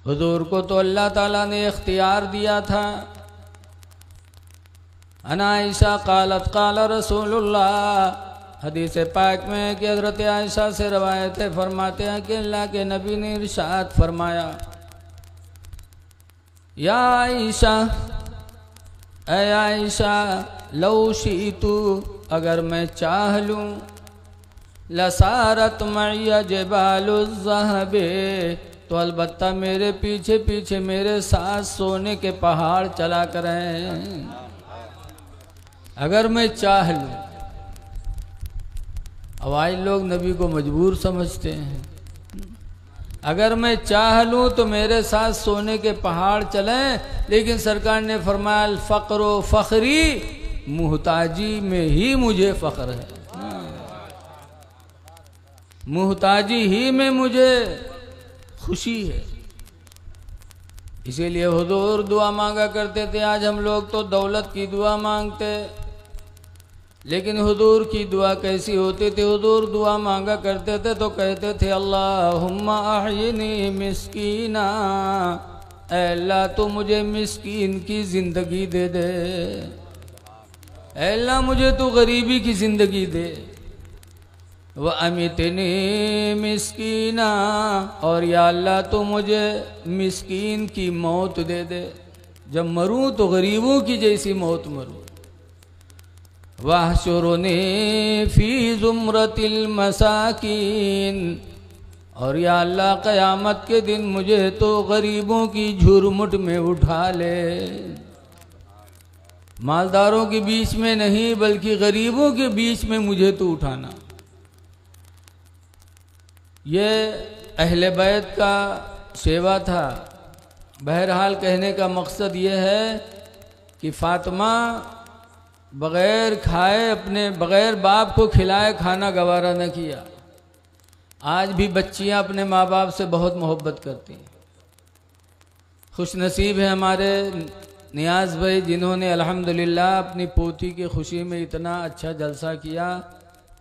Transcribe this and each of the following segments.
हुजूर को तो अल्लाह ताला ने इख्तियार दिया था। अना आयशा क़ालत क़ाल रसूलुल्लाह, हदीस पाक में कि हज़रत आयशा से रवायत है, फरमाते हैं कि अल्लाह के नबी ने इरशाद फरमाया, या आयशा, ऐ आयशा, लौ शीतु, अगर मैं चाह लूँ, लसारत मैया जबालुज़्ज़हबे, तो अलबत्ता मेरे पीछे पीछे मेरे साथ सोने के पहाड़ चला करें। अगर मैं चाह लूँ। अब आज लोग नबी को मजबूर समझते हैं। अगर मैं चाह लूँ तो मेरे साथ सोने के पहाड़ चलें, लेकिन सरकार ने फरमाया फ़क्र फ़खरी, मुहताजी में ही मुझे फ़ख्र है, मुहताजी ही में मुझे खुशी है। इसीलिए हुजूर दुआ मांगा करते थे। आज हम लोग तो दौलत की दुआ मांगते, लेकिन हुजूर की दुआ कैसी होती थी? हुजूर दुआ मांगा करते थे तो कहते थे, अल्लाहुम्मा अहयिनी मिस्कीना, ऐ अल्लाह तो मुझे मिस्कीन की ज़िंदगी दे दे, ऐ अल्लाह मुझे तो गरीबी की ज़िंदगी दे। व अमितनी मिस्कीना, और या अल्लाह तो मुझे मिस्कीन की मौत दे दे, जब मरूं तो गरीबों की जैसी मौत मरूं। वाहशुरनी फी ज़ुमरतिल मसाकीन, और या अल्लाह क़यामत के दिन मुझे तो गरीबों की झुरमुट में उठा ले। मालदारों के बीच में नहीं, बल्कि गरीबों के बीच में मुझे तो उठाना। ये अहले बैत का सेवा था। बहरहाल कहने का मकसद ये है कि फ़ातिमा बग़ैर खाए, अपने बग़ैर बाप को खिलाए खाना गवारा न किया। आज भी बच्चियां अपने माँ बाप से बहुत मोहब्बत करती हैं। खुश नसीब है हमारे नियाज़ भाई, जिन्होंने अल्हम्दुलिल्लाह अपनी पोती की खुशी में इतना अच्छा जलसा किया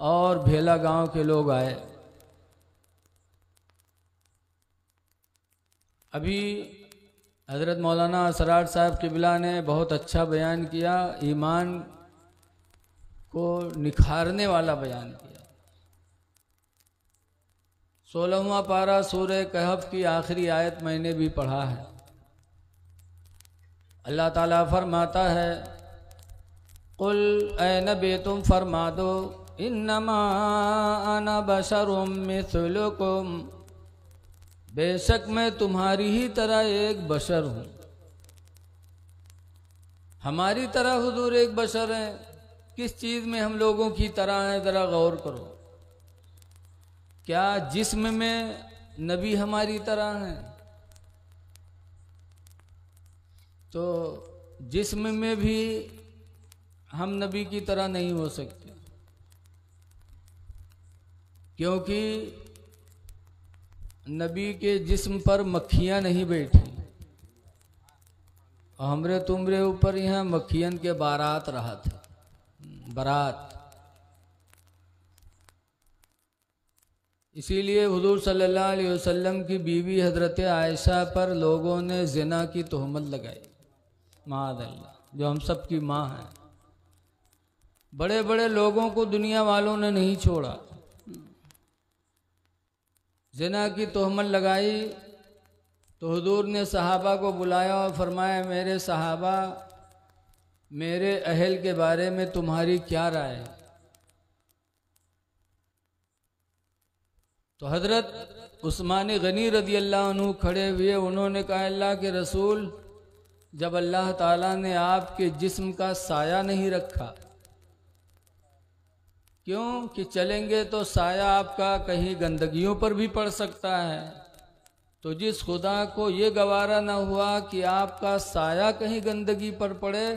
और भेला गांव के लोग आए। अभी हज़रत मौलाना असरार साहब क़िबला ने बहुत अच्छा बयान किया, ईमान को निखारने वाला बयान किया। 16वां पारा सूरह कहफ की आखिरी आयत मैंने भी पढ़ा है। अल्लाह ताला फरमाता है, कुल ऐ नबी तुम फरमा दो, इन्नमा अना बशरुम मिस्लुकुम, बेशक मैं तुम्हारी ही तरह एक बशर हूँ। हमारी तरह हुजूर एक बशर हैं। किस चीज़ में हम लोगों की तरह हैं, ज़रा गौर करो। क्या जिस्म में नबी हमारी तरह हैं? तो जिस्म में भी हम नबी की तरह नहीं हो सकते, क्योंकि नबी के जिस्म पर मक्खियाँ नहीं बैठी, और हमरे तुमरे ऊपर यहाँ मक्खियन के बारात रहा था, बारात। इसीलिए हुजूर सल्लल्लाहु अलैहि वसल्लम की बीवी हज़रत आयशा पर लोगों ने ज़िना की तोहमत लगाई, माअज़ल्लाह, जो हम सब की माँ है। बड़े बड़े लोगों को दुनिया वालों ने नहीं छोड़ा, ज़िना की तोहमत लगाई। तो हुजूर ने सहाबा को बुलाया और फरमाया, मेरे सहाबा, मेरे अहल के बारे में तुम्हारी क्या राय है? तो हज़रत उस्मान गनी रज़ी अल्लाह अन्हु खड़े हुए। उन्होंने कहा, अल्लाह के रसूल, जब अल्लाह ताला ने आपके जिस्म का साया नहीं रखा, क्यों कि चलेंगे तो साया आपका कहीं गंदगियों पर भी पड़ सकता है। तो जिस खुदा को ये गवारा ना हुआ कि आपका साया कहीं गंदगी पर पड़े,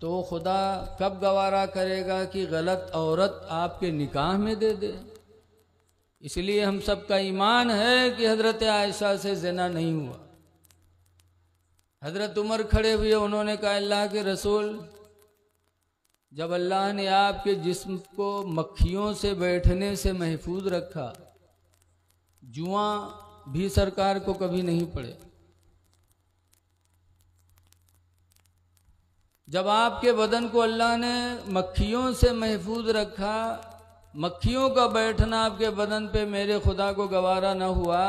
तो खुदा कब गवारा करेगा कि गलत औरत आपके निकाह में दे दे। इसलिए हम सब का ईमान है कि हज़रत आयशा से ज़िना नहीं हुआ। हज़रत उमर खड़े हुए, उन्होंने कहा, अल्लाह के रसूल, जब अल्लाह ने आपके जिस्म को मक्खियों से बैठने से महफूज रखा, जुआ भी सरकार को कभी नहीं पड़े। जब आपके बदन को अल्लाह ने मक्खियों से महफूज रखा, मक्खियों का बैठना आपके बदन पे मेरे खुदा को गवारा न हुआ,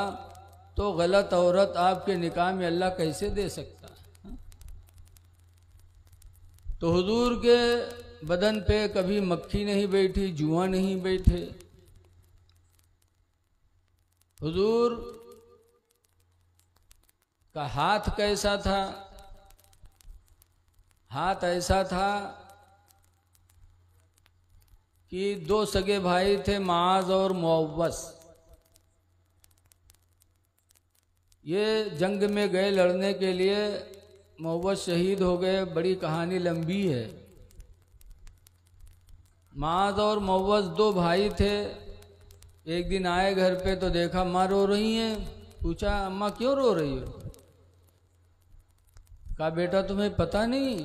तो गलत औरत आपके निकाह में अल्लाह कैसे दे सकता है? तो हुजूर के बदन पे कभी मक्खी नहीं बैठी, जुआ नहीं बैठे। हुजूर का हाथ कैसा था? हाथ ऐसा था कि दो सगे भाई थे, माज और मुअव्वस। ये जंग में गए लड़ने के लिए, मुअव्वस शहीद हो गए। बड़ी कहानी लंबी है। माज और मुअव्वस दो भाई थे। एक दिन आए घर पे तो देखा माँ रो रही हैं। पूछा अम्मा क्यों रो रही हो? कहा बेटा तुम्हें पता नहीं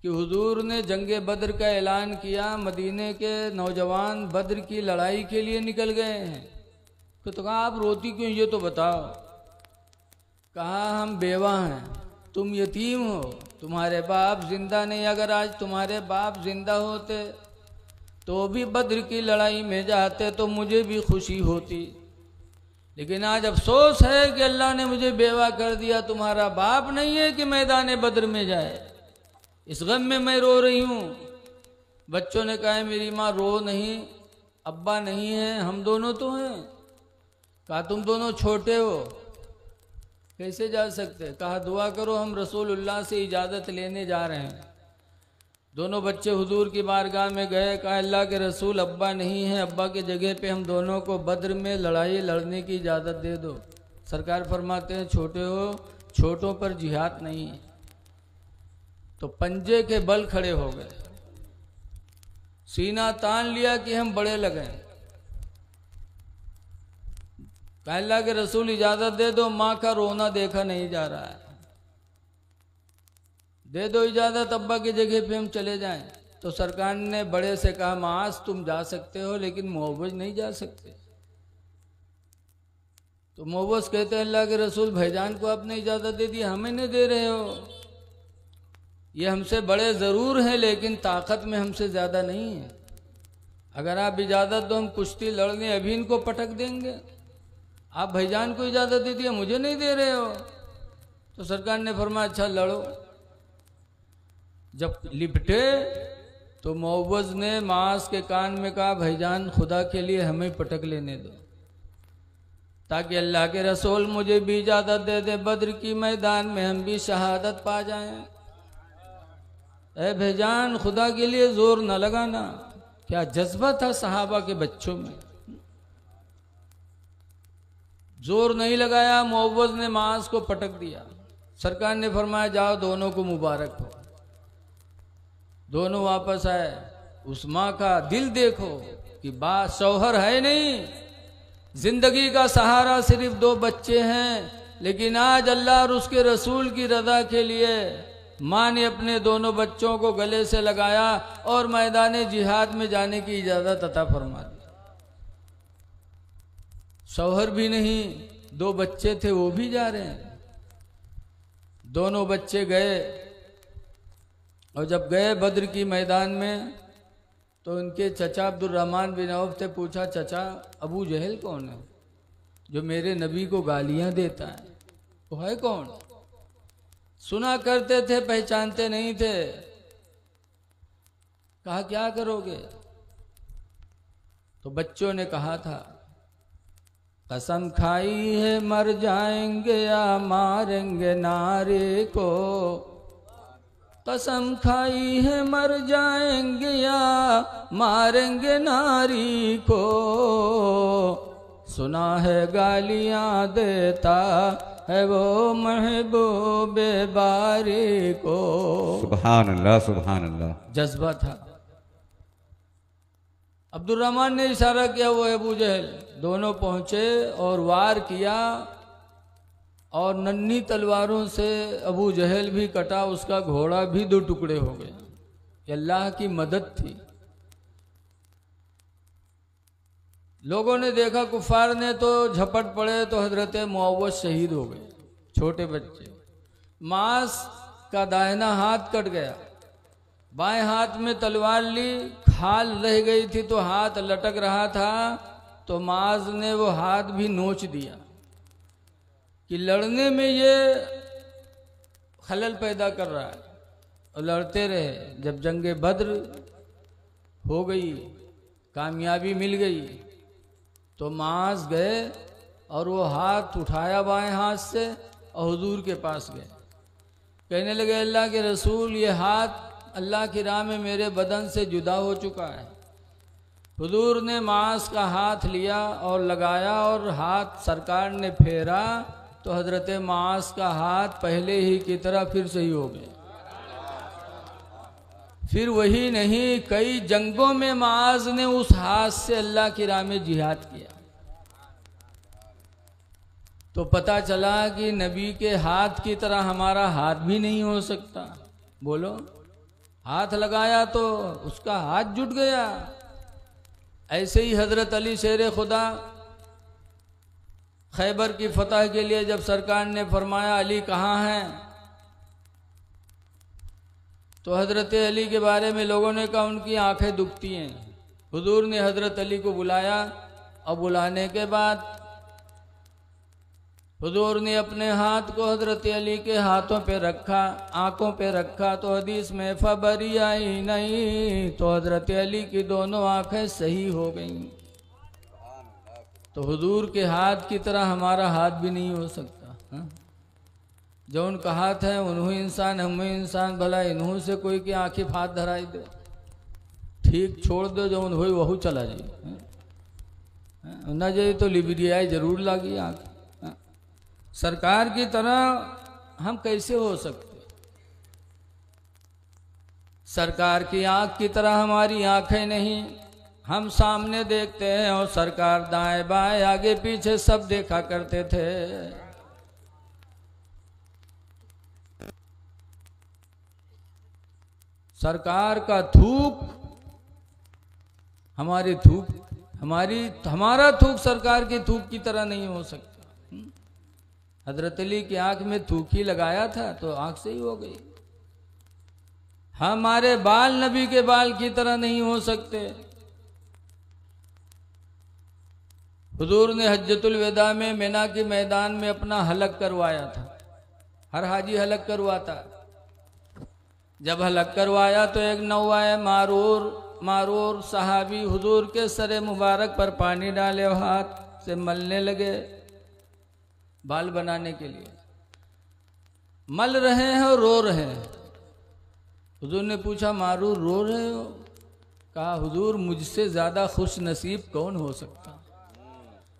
कि हुजूर ने जंगे बद्र का ऐलान किया, मदीने के नौजवान बद्र की लड़ाई के लिए निकल गए हैं। तो कहा आप रोती क्यों, ये तो बताओ। कहा हम बेवा हैं, तुम यतीम हो, तुम्हारे बाप जिंदा नहीं। अगर आज तुम्हारे बाप जिंदा होते तो भी बद्र की लड़ाई में जाते तो मुझे भी खुशी होती, लेकिन आज अफसोस है कि अल्लाह ने मुझे बेवा कर दिया। तुम्हारा बाप नहीं है कि मैदान बद्र में जाए। इस गम में मैं रो रही हूँ। बच्चों ने कहा मेरी माँ रो नहीं, अब्बा नहीं है, हम दोनों तो हैं। कहा तुम दोनों छोटे हो, कैसे जा सकते? कहा दुआ करो, हम रसूलुल्लाह से इजाज़त लेने जा रहे हैं। दोनों बच्चे हुजूर की बारगाह में गए। कहा अल्लाह के रसूल अब्बा नहीं है, अब्बा के जगह पे हम दोनों को बद्र में लड़ाई लड़ने की इजाज़त दे दो। सरकार फरमाते हैं छोटे हो, छोटों पर जिहाद नहीं है। तो पंजे के बल खड़े हो गए, सीना तान लिया कि हम बड़े लगे। कहा अल्लाह के रसूल इजाज़त दे दो, माँ का रोना देखा नहीं जा रहा है, दे दो इजाज़त, अब्बा की जगह पे हम चले जाएं। तो सरकार ने बड़े से कहा मास तुम जा सकते हो, लेकिन मुअव्वज नहीं जा सकते। तो मुअव्वज कहते हैं अल्लाह के रसूल भाईजान को आपने इजाज़त दे दी, हमें नहीं दे रहे हो। ये हमसे बड़े ज़रूर हैं, लेकिन ताकत में हमसे ज़्यादा नहीं है। अगर आप इजाज़त दो हम कुश्ती लड़ने अभी इनको पटक देंगे। आप भाईजान को इजाज़त दे दिया, मुझे नहीं दे रहे हो। तो सरकार ने फरमाया अच्छा लड़ो। जब लिपटे तो मुअव्वज ने मास के कान में कहा भाईजान खुदा के लिए हमें पटक लेने दो, ताकि अल्लाह के रसूल मुझे भी इजाज़त दे दे, बद्र की मैदान में हम भी शहादत पा जाएं। ऐ भाईजान खुदा के लिए जोर न लगाना। क्या जज्बा था सहाबा के बच्चों में। जोर नहीं लगाया, मुअव्वज ने मास को पटक दिया। सरकार ने फरमाया जाओ दोनों को मुबारक हो। दोनों वापस आए। उस माँ का दिल देखो कि बात शौहर है नहीं, जिंदगी का सहारा सिर्फ दो बच्चे हैं, लेकिन आज अल्लाह और उसके रसूल की रजा के लिए माँ ने अपने दोनों बच्चों को गले से लगाया और मैदान जिहाद में जाने की इजाज़त अता फरमा दी। शौहर भी नहीं, दो बच्चे थे वो भी जा रहे हैं। दोनों बच्चे गए, और जब गए बद्र की मैदान में तो उनके चचा अब्दुर्रहमान बिन औफ से पूछा चचा अबू जहल कौन है जो मेरे नबी को गालियां देता है? वो है कौन? सुना करते थे, पहचानते नहीं थे। कहा क्या करोगे? तो बच्चों ने कहा था कसम खाई है मर जाएंगे या मारेंगे नारे को, कसम खाई है मर जाएंगे या मारेंगे नारी को, सुना है गालियां देता है वो महबूबे बारी को। सुभान अल्लाह सुभान अल्लाह। जज्बा था। अब्दुर्रहमान ने इशारा किया वो अबू जहल। दोनों पहुंचे और वार किया, और नन्ही तलवारों से अबू जहल भी कटा, उसका घोड़ा भी दो टुकड़े हो गए। ये अल्लाह की मदद थी। लोगों ने देखा कुफार ने तो झपट पड़े, तो हजरत मुअव्वज शहीद हो गए। छोटे बच्चे। मास का दाहिना हाथ कट गया, बाएं हाथ में तलवार ली, खाल रह गई थी तो हाथ लटक रहा था, तो माज ने वो हाथ भी नोच दिया कि लड़ने में ये खलल पैदा कर रहा है, और लड़ते रहे। जब जंगे बद्र हो गई, कामयाबी मिल गई, तो माज गए और वो हाथ उठाया बाएं हाथ से और हुजूर के पास गए। कहने लगे, अल्लाह के रसूल, ये हाथ अल्लाह की राह में मेरे बदन से जुदा हो चुका है। हुजूर ने मास का हाथ लिया और लगाया, और हाथ सरकार ने फेरा तो हजरत मास का हाथ पहले ही की तरह फिर सही हो गया। फिर वही नहीं, कई जंगों में माज ने उस हाथ से अल्लाह की राह में जिहाद किया। तो पता चला कि नबी के हाथ की तरह हमारा हाथ भी नहीं हो सकता। बोलो, हाथ लगाया तो उसका हाथ जुट गया। ऐसे ही हजरत अली शेर खुदा खैबर की फतह के लिए जब सरकार ने फरमाया अली कहाँ हैं, तो हजरत अली के बारे में लोगों ने कहा उनकी आंखें दुखती हैं। हुजूर ने हजरत अली को बुलाया, और बुलाने के बाद हुजूर ने अपने हाथ को हजरत अली के हाथों पे रखा, आंखों पे रखा, तो हदीस में फबरी आई नहीं, तो हजरत अली की दोनों आंखें सही हो गईं। तो हुजूर के हाथ की तरह हमारा हाथ भी नहीं हो सकता। हा? जो उनका हाथ है उन्हों इंसान, हम इंसान, भला इन्हों से कोई की आंखें हाथ धराई दे, ठीक छोड़ दो, जो उन हो वह चला जाए, न जाए तो लिबरियाई जरूर लागी आंख। सरकार की तरह हम कैसे हो सकते? सरकार की आंख की तरह हमारी आंखें नहीं। हम सामने देखते हैं और सरकार दाएं बाएं आगे पीछे सब देखा करते थे। सरकार का थूक हमारा थूक सरकार के थूक की तरह नहीं हो सकता। हजरत अली की आंख में थूक ही लगाया था तो आंख से ही हो गई। हमारे बाल नबी के बाल की तरह नहीं हो सकते। हुजूर ने हज्जतुल विदा में मिना के मैदान में अपना हलक करवाया था। हर हाजी हलक करवाता। जब हलक करवाया तो एक नौवाए मारूर सहाबी हुजूर के सरे मुबारक पर पानी डाले और हाथ से मलने लगे बाल बनाने के लिए। मल रहे हैं और रो रहे हैं। हुजूर ने पूछा, मारूर रो रहे हो? कहा, हुजूर मुझसे ज्यादा खुश नसीब कौन हो सकता।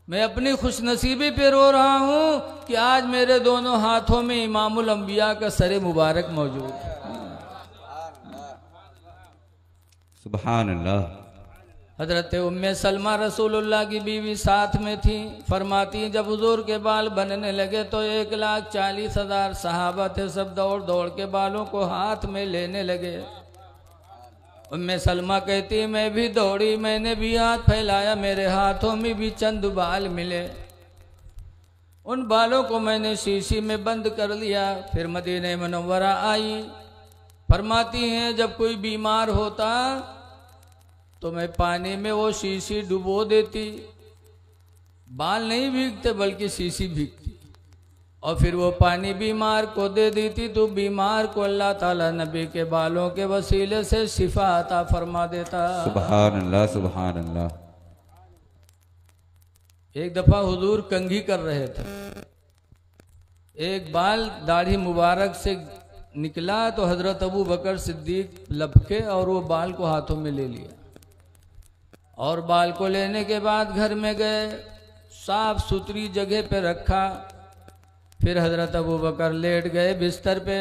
मैं अपनी खुश नसीबी पे रो रहा हूं कि आज मेरे दोनों हाथों में इमामुल अंबिया का सरे मुबारक मौजूद है। सुभान अल्लाह। हजरत उम्मे सलमा रसूलुल्लाह की बीवी साथ में थी। फरमाती जब हुजूर के बाल बनने लगे तो 1,40,000 सहाबा थे, सब दौड़ दौड़ के बालों को हाथ में लेने लगे। उम्मे सलमा कहती मैं भी दौड़ी, मैंने भी हाथ फैलाया, मेरे हाथों में भी चंद बाल मिले। उन बालों को मैंने शीशी में बंद कर लिया। फिर मदीने मुनव्वरा आई। फरमाती हैं जब कोई बीमार होता तो मैं पानी में वो शीशी डुबो देती, बाल नहीं भीगते बल्कि शीशी भीगती, और फिर वो पानी बीमार को दे देती तो बीमार को अल्लाह ताला नबी के बालों के वसीले से शिफा अता फरमा देता। सुभान अल्लाह, सुभान अल्लाह। एक दफा हुजूर कंघी कर रहे थे, एक बाल दाढ़ी मुबारक से निकला तो हजरत अबू बकर सिद्दीक लपके और वो बाल को हाथों में ले लिया, और बाल को लेने के बाद घर में गए, साफ सुथरी जगह पे रखा। फिर हजरत अबू बकर लेट गए बिस्तर पे।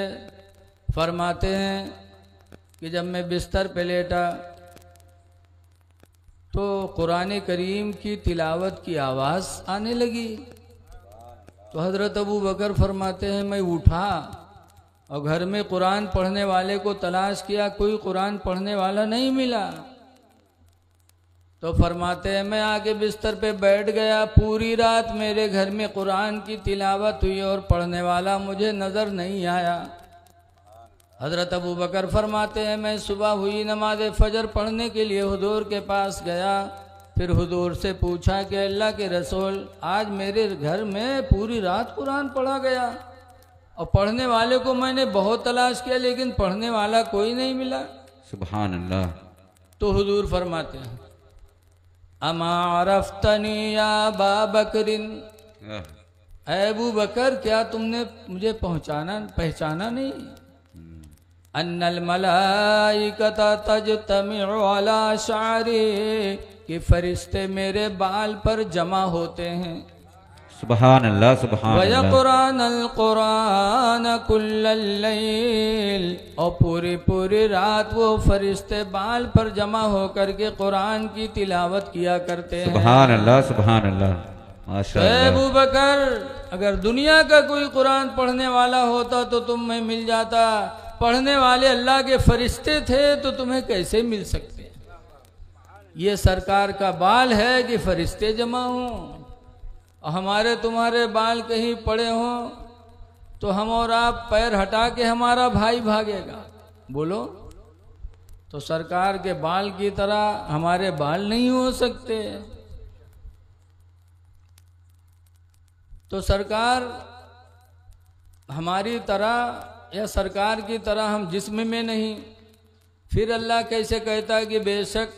फरमाते हैं कि जब मैं बिस्तर पे लेटा तो कुरान करीम की तिलावत की आवाज़ आने लगी। तो हजरत अबू बकर फरमाते हैं मैं उठा और घर में कुरान पढ़ने वाले को तलाश किया, कोई कुरान पढ़ने वाला नहीं मिला। तो फरमाते हैं मैं आगे बिस्तर पे बैठ गया, पूरी रात मेरे घर में कुरान की तिलावत हुई और पढ़ने वाला मुझे नजर नहीं आया। हज़रत अबू बकर फरमाते हैं मैं सुबह हुई नमाज फजर पढ़ने के लिए हुजूर के पास गया, फिर हुजूर से पूछा कि अल्लाह के रसूल आज मेरे घर में पूरी रात कुरान पढ़ा गया और पढ़ने वाले को मैंने बहुत तलाश किया लेकिन पढ़ने वाला कोई नहीं मिला। सुभान अल्लाह। तो हुजूर फरमाते हैं अमा अरफ्तनी या अबा बकरिन, अबू बकर क्या तुमने मुझे पहचाना नहीं? अन्नल मलाइकता तजतमिउ अला शारी, कि फरिश्ते मेरे बाल पर जमा होते हैं। सुभान अल्लाह सुभान अल्लाह। वयक़ुरान अल कुरान कुल्लल लैल, और पूरी रात वो फरिश्ते बाल पर जमा होकर के कुरान की तिलावत किया करते हैं। सुभान अल्लाह सुभान अल्लाह माशाअल्लाह। अबू बकर अगर दुनिया का कोई कुरान पढ़ने वाला होता तो तुम में मिल जाता, पढ़ने वाले अल्लाह के फरिश्ते थे तो तुम्हें कैसे मिल सकते? ये सरकार का बाल है कि फरिश्ते जमा हों, और हमारे तुम्हारे बाल कहीं पड़े हों तो हम और आप पैर हटा के हमारा भाई भागेगा? बोलो। तो सरकार के बाल की तरह हमारे बाल नहीं हो सकते। तो सरकार हमारी तरह या सरकार की तरह हम जिस्म में नहीं, फिर अल्लाह कैसे कहता है कि बेशक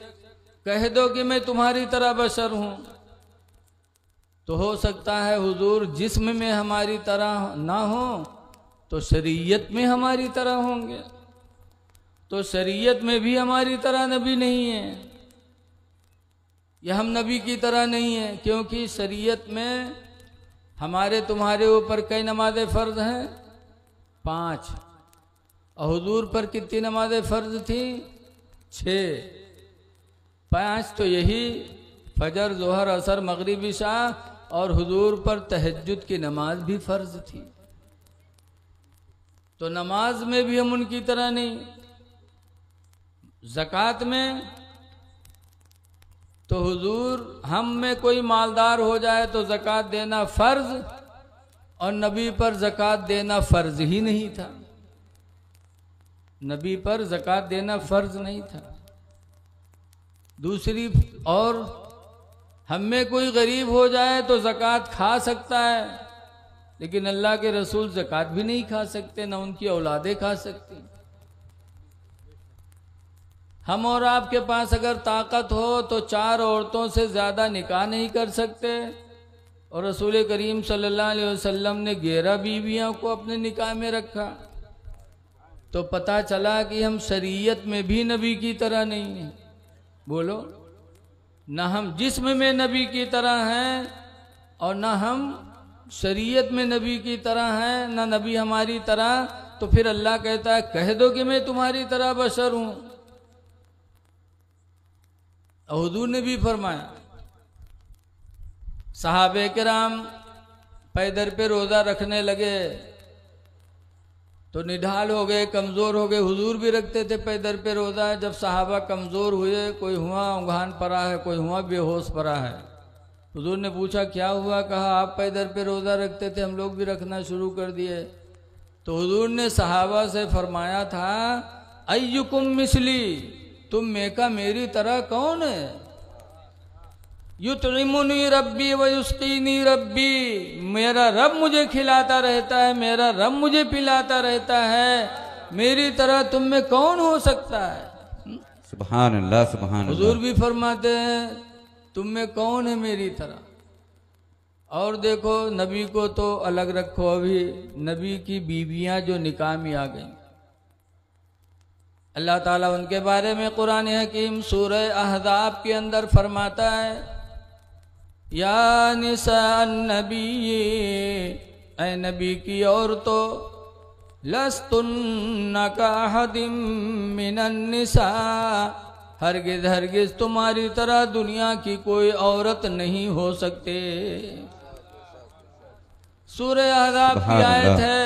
कह दो कि मैं तुम्हारी तरह बशर हूं? तो हो सकता है हुजूर जिस्म में हमारी तरह ना हो तो शरीयत में हमारी तरह होंगे, तो शरीयत में भी हमारी तरह नबी नहीं है, या हम नबी की तरह नहीं है, क्योंकि शरीयत में हमारे तुम्हारे ऊपर कई नमाजें फ़र्ज हैं? 5। और हुजूर पर कितनी नमाजें फ़र्ज थी? 6। 5 तो यही फजर जोहर असर मगरिब इशा, और हुजूर पर तहज्जुद की नमाज भी फ़र्ज थी। तो नमाज में भी हम उनकी तरह नहीं। ज़कात में तो हुजूर हम में कोई मालदार हो जाए तो ज़कात देना फ़र्ज, और नबी पर ज़कात देना फ़र्ज ही नहीं था। नबी पर ज़कात देना फ़र्ज नहीं था। दूसरी, और हम में कोई गरीब हो जाए तो ज़कात खा सकता है, लेकिन अल्लाह के रसूल ज़कात भी नहीं खा सकते, ना उनकी औलादें खा सकती। हम और आपके पास अगर ताकत हो तो 4 औरतों से ज़्यादा निकाह नहीं कर सकते, और रसूल करीम सल्लल्लाहु अलैहि वसल्लम ने 11 बीवियों को अपने निकाह में रखा। तो पता चला कि हम शरीयत में भी नबी की तरह नहीं हैं। बोलो। ना हम जिस्म में नबी की तरह हैं, और ना हम शरीयत में नबी की तरह हैं, ना नबी हमारी तरह। तो फिर अल्लाह कहता है कह दो कि मैं तुम्हारी तरह बशर हूं। हुजूर ने भी फरमाया, सहाबे किराम पैदर पे रोज़ा रखने लगे तो निढाल हो गए, कमज़ोर हो गए। हुजूर भी रखते थे पैदर पे रोज़ा। जब सहाबा कमज़ोर हुए, कोई हुआ उंघान पड़ा है, कोई हुआ बेहोश पड़ा है, हुजूर ने पूछा क्या हुआ? कहा आप पैदर पे रोज़ा रखते थे, हम लोग भी रखना शुरू कर दिए। तो हुजूर ने सहाबा से फरमाया था अय्युकुम मिसली, तुम में का मेरी तरह कौन है? युतइमुनी रब्बी व युस्कीनी रब्बी, मेरा रब मुझे खिलाता रहता है, मेरा रब मुझे पिलाता रहता है, मेरी तरह तुम में कौन हो सकता है? सुभान अल्लाह सुभान अल्लाह। हुजूर भी फरमाते हैं तुम में कौन है मेरी तरह? और देखो नबी को तो अलग रखो, अभी नबी की बीवियां जो निकाह में आ गई, अल्लाह ताला उनके बारे में कुरान हकीम सूरह अहज़ाब के अंदर फरमाता है या निसा नबी, ऐ नबी की औरतों, लस्तुन्ना का अहदिम मिनन निसा, हरगिज हरगिज तुम्हारी तरह दुनिया की कोई औरत नहीं हो सकते। सूरह अहज़ाब की आयत है,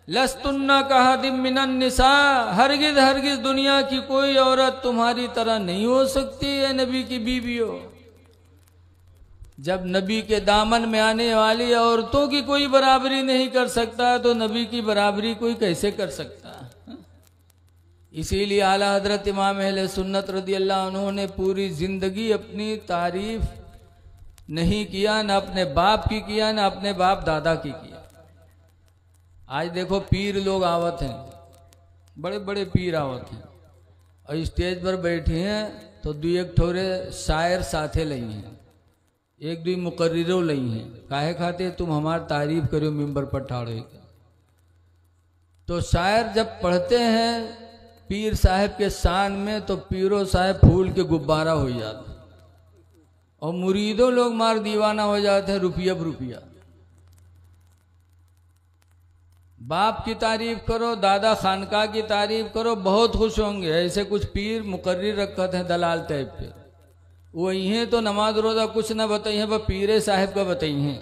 लस्तुन्ना का अहदिम मिनन निसा, हरगिज हरगिज दुनिया की कोई औरत तुम्हारी तरह नहीं हो सकती है नबी की बीवियों। जब नबी के दामन में आने वाली औरतों की कोई बराबरी नहीं कर सकता तो नबी की बराबरी कोई कैसे कर सकता है? इसीलिए आला हजरत इमाम अहले सुन्नत रदी अल्लाह अन्हु ने पूरी जिंदगी अपनी तारीफ नहीं किया, ना अपने बाप की किया, ना अपने बाप दादा की किया। आज देखो पीर लोग आवत हैं, बड़े बड़े पीर आवत हैं और स्टेज पर बैठे हैं तो दो एक ठोरे शायर साथे लई हैं, एक दो मुकर्रिरों लई हैं। काहे खाते तुम हमारी तारीफ करो मिंबर पर ठाड़े। तो शायर जब पढ़ते हैं पीर साहब के शान में तो पीरो साहब फूल के गुब्बारा हो जाते और मुरीदों लोग मार दीवाना हो जाते हैं रुपया रुपया। बाप की तारीफ करो, दादा खानका की तारीफ करो, बहुत खुश होंगे। ऐसे कुछ पीर मुकर्रिर रखत हैं दलाल टाइप पे, वही हैं तो नमाज रोजा कुछ ना बताई हैं, वह पीरे साहब का बताई हैं।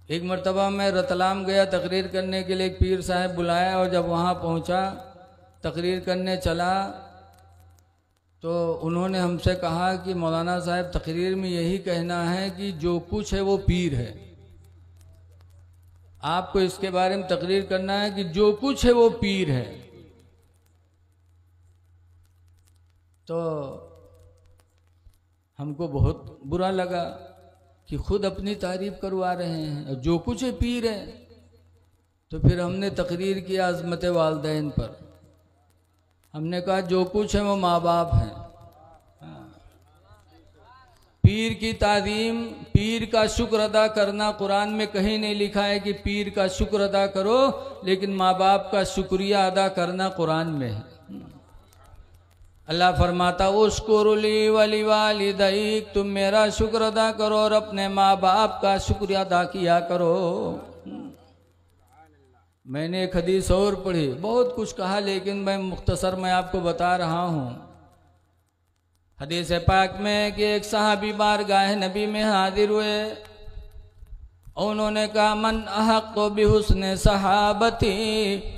एक मरतबा मैं रतलाम गया तकरीर करने के लिए, एक पीर साहब बुलाया और जब वहाँ पहुँचा तकरीर करने चला तो उन्होंने हमसे कहा कि मौलाना साहब तकरीर में यही कहना है कि जो कुछ है वो पीर है, आपको इसके बारे में तकरीर करना है कि जो कुछ है वो पीर है। तो हमको बहुत बुरा लगा कि खुद अपनी तारीफ करवा रहे हैं और जो कुछ है पीर है। तो फिर हमने तकरीर किया अज़मत वालदैन पर। हमने कहा जो कुछ है वो माँ बाप हैं। पीर की ताज़ीम, पीर का शुक्र अदा करना कुरान में कहीं नहीं लिखा है कि पीर का शुक्र अदा करो, लेकिन माँ बाप का शुक्रिया अदा करना कुरान में है। अल्लाह फरमाता उस्कुरुली वली वालिदैक, तुम मेरा शुक्र अदा करो और अपने माँ बाप का शुक्रिया अदा किया करो। मैंने एक हदीस और पढ़ी, बहुत कुछ कहा लेकिन मैं मुख्तसर में आपको बता रहा हूँ। हदीस पाक में कि एक सहाबी बारगाह नबी में हाजिर हुए और उन्होंने कहा मन अहक़्क़ु बिहुस्न सहाबती,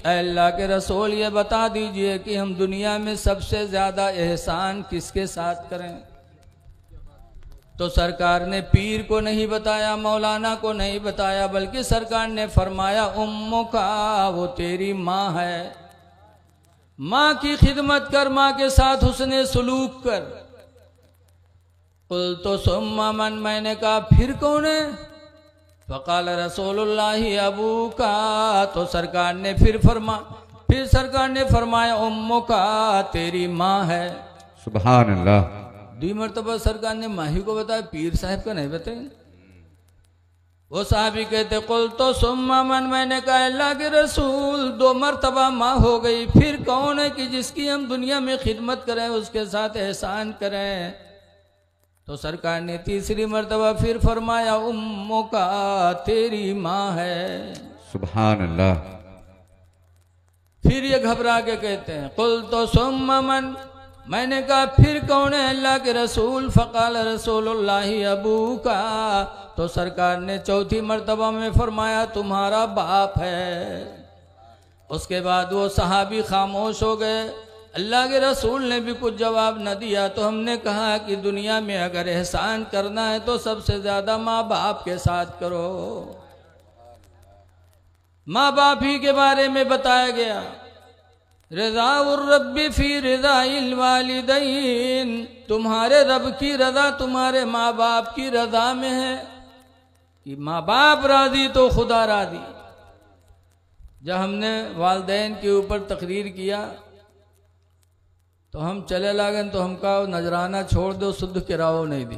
अल्लाह के रसूल ये बता दीजिए कि हम दुनिया में सबसे ज़्यादा एहसान किसके साथ करें। तो सरकार ने पीर को नहीं बताया, मौलाना को नहीं बताया, बल्कि सरकार ने फरमाया उम्मुका, वो तेरी माँ है। माँ की खिदमत कर, माँ के साथ हुस्ने सुलूक कर। कुल तो सुम्मा मन, मैंने कहा फिर कौन है? फ़क़ाल रसूलुल्लाहि अबू का, तो सरकार ने फिर फरमाया उम्मुका, तेरी माँ है। सुभान अल्लाह। दुई मरतबा सरकार ने माही को बताया, पीर साहब का नहीं बताया। वो साहबी कहते कुल तो सुम्मा मन, मैंने कहा अल्लाह के रसूल 2 मरतबा माँ हो गई, फिर कौन है कि जिसकी हम दुनिया में खिदमत करें, उसके साथ एहसान करें। तो सरकार ने तीसरी मरतबा फिर फरमाया उम्मो का, तेरी माँ है। सुभान अल्लाह। फिर ये घबरा के कहते हैं कुल तो सुम्मा मन, मैंने कहा फिर कौन है अल्लाह के रसूल? फ़क़ाल रसूलुल्लाहि अबू का, तो सरकार ने चौथी मरतबा में फरमाया तुम्हारा बाप है। उसके बाद वो सहाबी खामोश हो गए। अल्लाह के रसूल ने भी कुछ जवाब न दिया। तो हमने कहा कि दुनिया में अगर एहसान करना है तो सबसे ज़्यादा माँ बाप के साथ करो। माँ बाप ही के बारे में बताया गया, रज़ाउर रब्बी फी रज़ाइल वालिदैन, तुम्हारे रब की रज़ा तुम्हारे माँ बाप की रज़ा में है कि माँ बाप राज़ी तो खुदा राज़ी। जब हमने वालिदैन के ऊपर तकरीर किया तो हम चले लागन, तो हम कहा नजराना छोड़ दो, शुद्ध किराओ नहीं दी।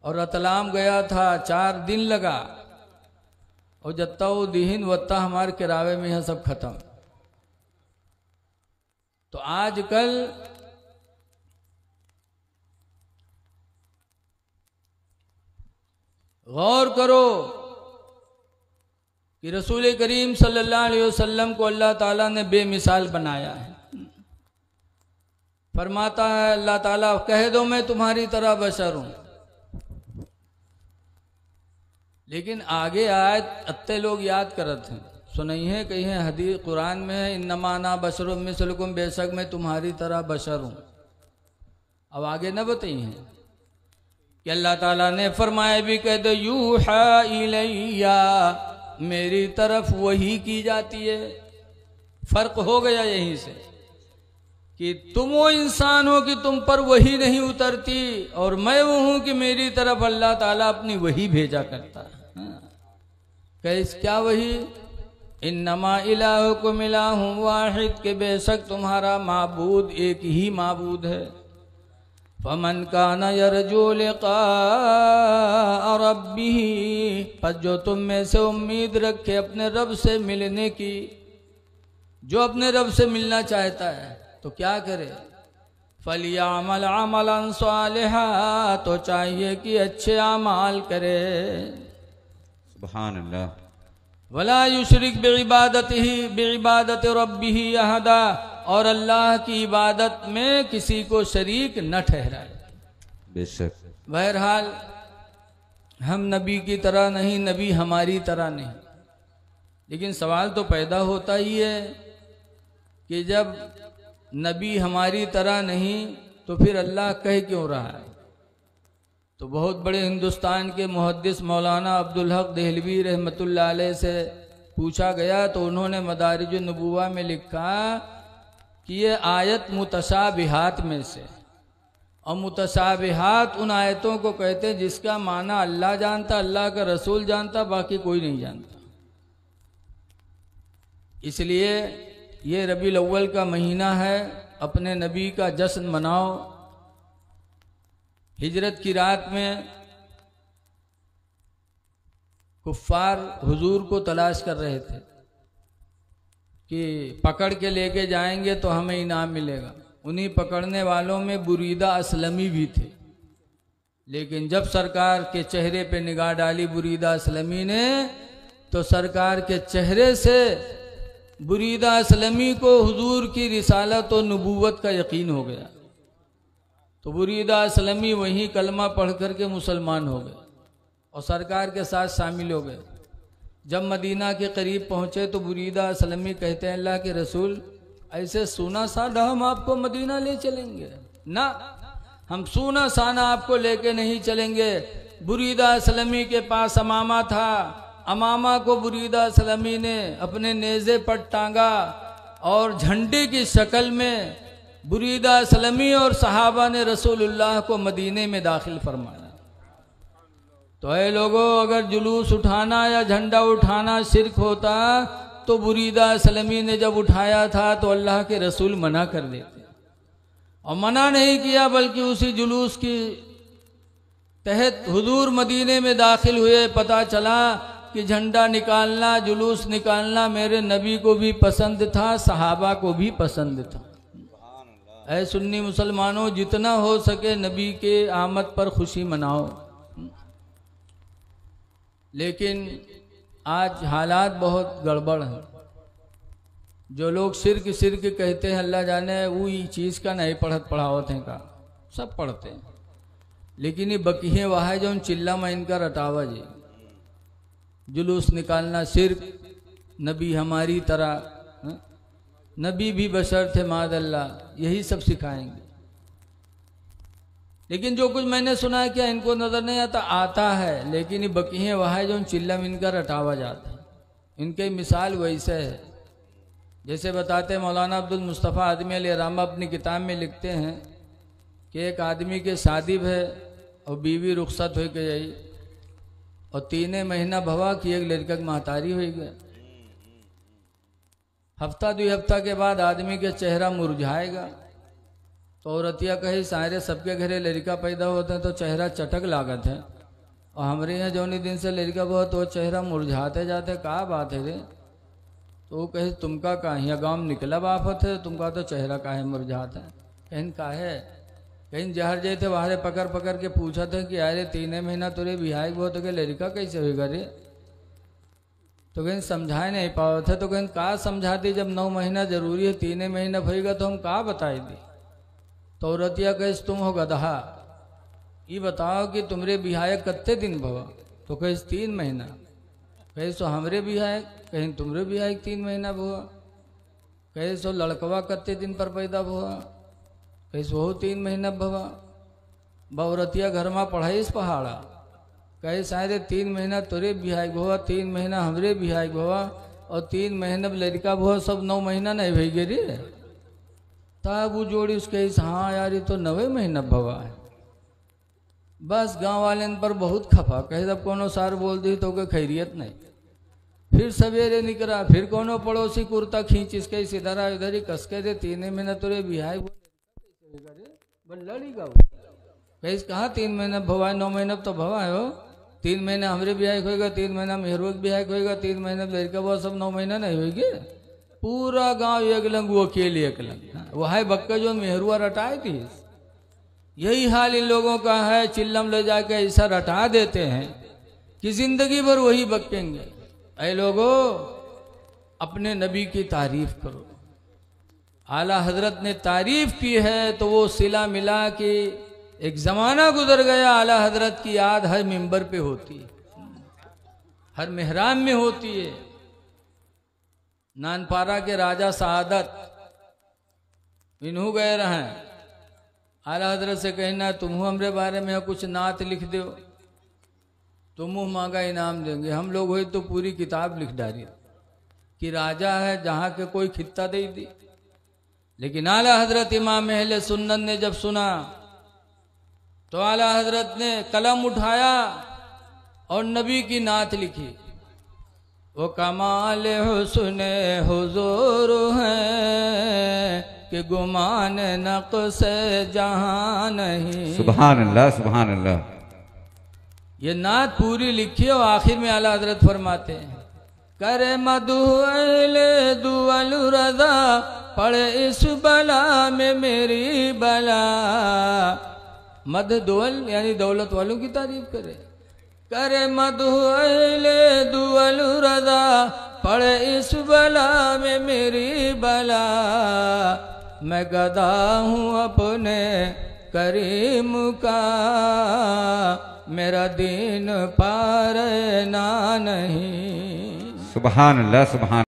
और रतलाम गया था, 4 दिन लगा और जत्ता वो दीहिन वत्ता हमारे किरावे में है सब खत्म। तो आजकल गौर करो कि रसूल करीम सल्लल्लाहु अलैहि वसल्लम को अल्लाह ताला ने बेमिसाल बनाया है। फरमाता है अल्लाह ताला, कह दो मैं तुम्हारी तरह बशर हूं। लेकिन आगे आयत अत्ते लोग याद करत हैं, सुनई है कहीं है हदीस कुरान में है इन्नमा अना बशरुम मिसलुकुम, बेशक मैं तुम्हारी तरह बशर हूं। अब आगे न बताई हैं कि अल्लाह ताला ने फरमाया भी कह दो यूहा इलैया, मेरी तरफ वही की जाती है। फर्क हो गया यहीं से कि तुम वो इंसान हो कि तुम पर वही नहीं उतरती और मैं वो हूं कि मेरी तरफ अल्लाह ताला अपनी वही भेजा करता है। कैस क्या वही? इन्नमा इलाहुकुम इलाहुम वाहिद, के बेशक तुम्हारा माबूद एक ही माबूद है। फमन काना यरजू लिक़ा रब्बिही, पर जो तुम में से उम्मीद रखे अपने रब से मिलने की, जो अपने रब से मिलना चाहता है तो क्या करे? फलियामल अमलन सालिहा, तो चाहिए कि अच्छे अमाल करे। सुभान अल्लाह। वला युशरिक बिइबादति रब्बिही अहदा, और अल्लाह की इबादत में किसी को शरीक न ठहराए। बेशक। बहरहाल हम नबी की तरह नहीं, नबी हमारी तरह नहीं, लेकिन सवाल तो पैदा होता ही है कि जब नबी हमारी तरह नहीं तो फिर अल्लाह कह क्यों रहा है? तो बहुत बड़े हिंदुस्तान के मुहद्दिस मौलाना अब्दुल हक देहलवी रहमतुल्लाह अलैह से पूछा गया तो उन्होंने मदारिज नबुवा में लिखा कि ये आयत मुतशाबिहात में से, और मुतशाबिहात उन आयतों को कहते हैं जिसका माना अल्लाह जानता, अल्लाह का रसूल जानता, बाकी कोई नहीं जानता। इसलिए ये रबीउल अव्वल का महीना है, अपने नबी का जश्न मनाओ। हिजरत की रात में कुफ्फार हुजूर को तलाश कर रहे थे कि पकड़ के लेके जाएंगे तो हमें इनाम मिलेगा। उन्हीं पकड़ने वालों में बुरीदा असलमी भी थे, लेकिन जब सरकार के चेहरे पे निगाह डाली बुरीदा असलमी ने, तो सरकार के चेहरे से बुरीदा असलमी को हुजूर की रिसालत और नबूवत का यकीन हो गया। तो बुरीदा असलमी वहीं कलमा पढ़ करके मुसलमान हो गए और सरकार के साथ शामिल हो गए। जब मदीना के करीब पहुंचे तो बुरीदा असलमी कहते हैं, अल्लाह के रसूल, ऐसे सूना साना हम आपको मदीना ले चलेंगे ना, हम सूना साना आपको लेके नहीं चलेंगे। बुरीदा असलमी के पास अमामा था, अमामा को बुरीदा असलमी ने अपने नेज़े पर टांगा और झंडे की शक्ल में बुरीदा असलमी और सहाबा ने रसूलुल्लाह को मदीने में दाखिल फरमाया। तो ऐ लोगों, अगर जुलूस उठाना या झंडा उठाना शिर्क होता तो बुरीदा असलमी ने जब उठाया था तो अल्लाह के रसूल मना कर देते, और मना नहीं किया बल्कि उसी जुलूस की तहत हुजूर मदीने में दाखिल हुए। पता चला कि झंडा निकालना, जुलूस निकालना मेरे नबी को भी पसंद था, सहाबा को भी पसंद था। ऐ सुन्नी मुसलमानों, जितना हो सके नबी के आमद पर खुशी मनाओ। लेकिन आज हालात बहुत गड़बड़ हैं। जो लोग सिर्क सिर्क कहते हैं, अल्लाह जाने वो ये चीज़ का नहीं पढ़त पढ़ावत हैं का, सब पढ़ते हैं, लेकिन ये बकीहे वाह जो चिल्ला में इनका रटावा जी, जुलूस निकालना सिर्क, नबी हमारी तरह, नबी भी बशर थे मादल्ला, यही सब सिखाएंगे। लेकिन जो कुछ मैंने सुना है क्या इनको नजर नहीं आता? आता है, लेकिन ये बकीहे वहाँ जो चिल्लम इनका रटावा जाता है। इनके मिसाल वैसे है जैसे बताते मौलाना अब्दुल मुस्तफ़ा आदमी अलैहिर्रहमा अपनी किताब में लिखते हैं कि एक आदमी के शादी है और बीवी रुखसत हो गई और 3 महीना भवा कि एक लड़का की महतारी हो गया। हफ्ता 2 हफ्ता के बाद आदमी के चेहरा मुरझाएगा तो औरतिया कही सारे सबके घरे लड़का पैदा होते हैं तो चेहरा चटक लागत है, और हमारे यहाँ जौनी दिन से लड़का बहुत तो चेहरा मुरझाते जाते, कहा बात है रे? तो वो कहे तुमका कहीं गाँव में निकला बाफत है, तुमका तो चेहरा काहे मुरझाता है? कहीं काहे? कहीं जहर जाए थे वहां पकड़ पकड़ के पूछा था कि अरे 3 महीना तुरे बिहाई बहुत हो गया, लड़का कैसे होगा रे? तो कहीं समझाए नहीं पाओ थे, तो कहीं कहा समझा दी, जब 9 महीना जरूरी है 3 महीना होगा तो हम कहा बताई दी। तो औरतिया कहे तुम हो गधा, ये बताओ कि तुमरे बिहाय कत्ते दिन भवा? तो कहे 3 महीना। कहे सो हमरे बिहाय, कहीं तुमरे बिहाय 3 महीना भवा। कहे सो लड़कवा कत्ते दिन पर पैदा हुआ? कहे सो 3 महीना भवा। बौरतिया घर में पढ़ाईस पहाड़ा, कहे शायद 3 महीना तुरे बिहाय भवा, 3 महीना हमरे बिहाय भवा, और 3 महीना लड़का वो सब 9 महीना नहीं भई गे रे। तब वो जोड़ी उसके हाँ यार ये तो 9 महीना भवा है। बस गांव वाले पर बहुत खफा, कहे जब कोनो सार बोल दी तो के खैरियत नहीं। फिर सवेरे निकला, फिर कोनो पड़ोसी कुर्ता खींच इसके इधर आ इधर ही कस के दे 3 महीना तुरे बिहार लड़ी गाओ कहीं कहा 3 महीना भवा है, 9 महीना तो भवा है हो। 3 महीने हमरे ब्याह होएगा, 3 महीना मेहरुआ ब्याह होएगा, 3 महीने लड़का वो सब 9 महीना नहीं होगी। पूरा गांव एक लंग वो अकेले एक लंग वो है बक्का जो मेहरुआ रटाए थी। यही हाल इन लोगों का है, चिल्लम ले जाके ऐसा रटा देते हैं कि जिंदगी भर वही बकेंगे। ऐ लोगों अपने नबी की तारीफ करो। आला हजरत ने तारीफ की है तो वो सिला मिला कि एक जमाना गुजर गया आला हजरत की याद हर मिंबर पे होती है, हर मेहराम में होती है। नानपारा के राजा सआदत इन्हू गए रहे, आला हजरत से कहना तुम हमरे बारे में कुछ नात लिख दो तो मुँह मांगा इनाम देंगे। हम लोग हुई तो पूरी किताब लिख डाली कि राजा है जहाँ के कोई खित्ता दे दी। लेकिन आला हजरत इमाम अहले सुन्नत ने जब सुना तो आला हजरत ने कलम उठाया और नबी की नात लिखी। वो कमाल हुस्ने हुजूर है कि गुमान नक़्स जहां नहीं। सुभान अल्लाह सुभान अल्लाह। ये नात पूरी लिखी और आखिर में आला हजरत फरमाते हैं करे मधु दुअल रजा पड़े इस बला में मेरी बला। मध दुअल यानी दौलत वालों की तारीफ करे। करे मधु दुअल रजा पड़े इस बला में मेरी बला। मैं गदा हूँ अपने करीम का मेरा दीन पार ना नहीं। सुभान अल्लाह सुभान